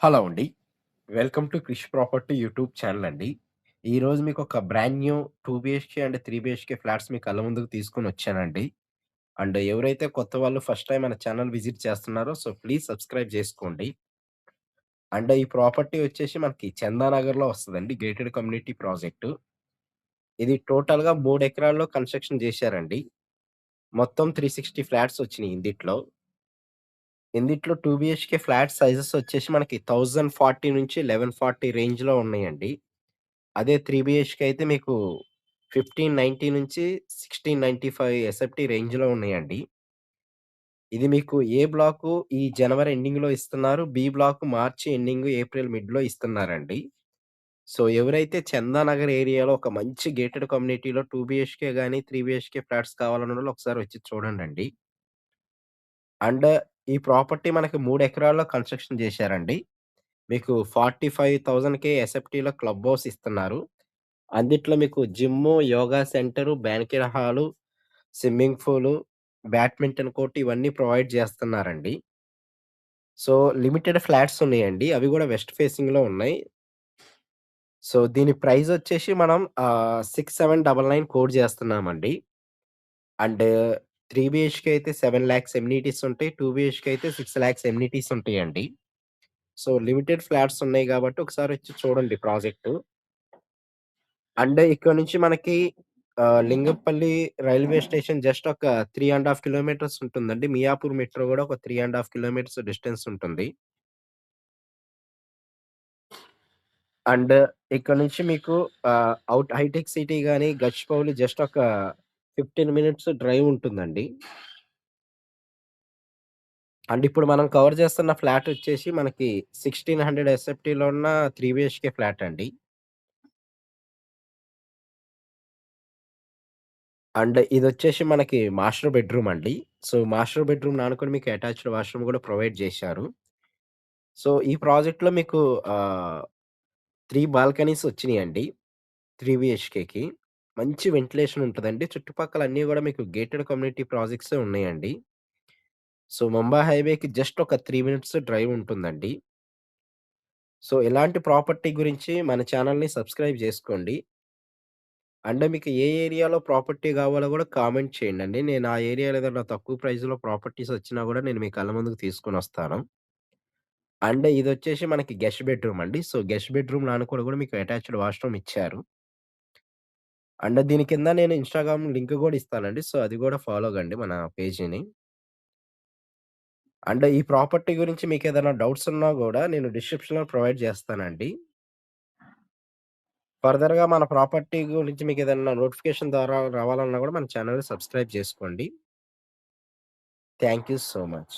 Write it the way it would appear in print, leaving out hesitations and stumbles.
Hello అండి. Welcome to Krish property YouTube channel అండి. ఈరోజు మీకొక brand new 2 BHK and 3 BHK flats మీ కళ్ళ ముందుకు తీసుకొనొచ్చానండి. అండ్ ఎవరైతే కొత్త వాళ్ళు ఫస్ట్ టైమ్ మన ఛానల్ విజిట్ చేస్తున్నారో ప్లీజ్ సబ్స్క్రైబ్ చేసుకోండి. అండ్ ఈ ప్రాపర్టీ వచ్చేసి మనకి చందానగర్‌లో వస్తదండి. Gated community project. ఇది టోటల్‌గా 3 ఎకరాల్లో కన్‌స్ట్రక్షన్ చేశారండి. మొత్తం 360 ఫ్లాట్స్ వచ్చినియి ఇందిట్లో. ఇందిట్లో 2 బీహెచ్‌కే ఫ్లాట్ సైజెస్ వచ్చేసి మనకి 1040 నుంచి 1140 రేంజ్‌లో ఉన్నాయండి. అదే 3 బీహెచ్‌కే అయితే మీకు 1590 నుంచి 1695 ఎస్ఎఫ్‌టీ రేంజ్‌లో ఉన్నాయండి. ఇది మీకు ఏ బ్లాకు ఈ జనవరి ఎండింగ్‌లో ఇస్తున్నారు. బి బ్లాక్ మార్చి ఎండింగ్, ఏప్రిల్ మిడ్‌లో ఇస్తున్నారండి. ఎవరైతే చందానగర్ ఏరియాలో ఒక మంచి గేటెడ్ కమ్యూనిటీలో 2 బీహెచ్‌కే గాని, 3 బీహెచ్‌కే ఫ్లాట్స్ కావాలన్నోళ్ళు ఒకసారి వచ్చి చూడండండి. అండ్ ఈ ప్రాపర్టీ మనకి 3 ఎకరాల్లో కన్‌స్ట్రక్షన్ చేశారండి. మీకు 45,000కే ఎస్ఎఫ్‌టీలో క్లబ్ హౌస్ ఇస్తున్నారు. అందిట్లో మీకు gym, yoga centre, banquet hall, swimming pool, badminton court ఇవన్నీ ప్రొవైడ్ చేస్తున్నారండి. లిమిటెడ్ ఫ్లాట్స్ ఉన్నాయండి. అవి గూడా వెస్ట్ ఫేసింగ్‌లో ఉన్నాయి. దీని ప్రైజొచ్చేసి మనం 6799 కోట్ చేస్తున్నామండి. అండ్ 3 బీహెచ్‌కే అయితే 7,00,000 ఎమ్యూనిటీస్ ఉంటాయి. 2 బీహెచ్‌కే అయితే 6,00,000 ఎమ్యూనిటీస్ ఉంటాయండి. లిమిటెడ్ ఫ్లాట్స్ ఉన్నాయి గాబట్టి ఒకసారొచ్చి చూడండి ప్రాజెక్టు. అండ్ ఇక్కడ నుంచి మనకి లింగంపల్లి రైల్వే స్టేషన్ జస్ట్ ఒక 3½ కిలోమీటర్స్ ఉంటుందండి. మియాపూర్ మెట్రో గూడా ఒక 3½ కిలోమీటర్స్ డిస్టెన్స్ ఉంటుంది. అండ్ ఇక్కడ నుంచి మీకు హైటెక్ సిటీ గాని, గచ్చిబౌలి జస్ట్ ఒక 15 మినిట్స్ డ్రైవ్ ఉంటుందండి. అండ్ ఇప్పుడు మనం కవర్ చేస్తున్న ఫ్లాట్ వచ్చేసి మనకి 1600 ఎస్ఎఫ్టీలో ఉన్న 3 బీహెచ్‌కే ఫ్లాట్ అండి. అండ్ ఇదొచ్చేసి మనకి మాస్టర్ బెడ్‌రూమ్ అండి. మాస్టర్ బెడ్‌రూమ్‌ని ఆనుకొని మీకు అటాచ్డ్ వాష్‌రూమ్ గూడా ప్రొవైడ్ చేశారు. ఈ ప్రాజెక్ట్‌లో మీకు ఆహ్, 3 బాల్కనీస్ వచ్చినియండి. 3 బీహెచ్‌కేకి. మంచి వెంటిలేషన్ ఉంటదండి. చుట్టుపక్కల అన్నీ గూడా మీకు గేటెడ్ కమ్యూనిటీ ప్రాజెక్ట్సే ఉన్నాయండి. ముంబై హైవేకి జస్ట్ ఒక 3 మినిట్స్ డ్రైవ్ ఉంటుందండి. ఇలాంటి ప్రాపర్టీ గురించి మన ఛానెల్‌ని సబ్స్క్రైబ్ జేసుకోండి. అండ్ మీకు ఏ ఏరియాలో ప్రాపర్టీ గావాలో గూడా కామెంట్ చేయండండి. నేను ఆ ఏరియాలో ఏదన్నా తక్కువ ప్రైస్‌లో ప్రాపర్టీస్ వచ్చినా గూడా నేను మీ కళ్ళ ముందుకు తీసుకొనొస్తాను. అండ్ ఇదొచ్చేసి మనకి గెస్ట్ బెడ్‌రూమ్ అండి. గెస్ట్ బెడ్‌రూమ్‌లో ఆనుకొని గూడా మీకు అటాచ్డ్ వాష్‌రూమ్ ఇచ్చారు. అండ్ దీని కింద నేను ఇన్‌స్టాగ్రామ్ లింక్ గూడా ఇస్తానండి. అది గూడా ఫాలో కండి మన పేజీని. అండ్ ఈ ప్రాపర్టీ గురించి మీకేదైనా డౌట్స్ ఉన్నా గూడా నేను డిస్క్రిప్షన్‌లో ప్రొవైడ్ జేస్తానండి. ఫర్దర్‌గా మన ప్రాపర్టీ గురించి మీకేదన్నా నోటిఫికేషన్ ద్వారా రావాలన్నా గూడా మన ఛానెల్‌ని సబ్స్క్రైబ్ చేసుకోండి. Thank you so much.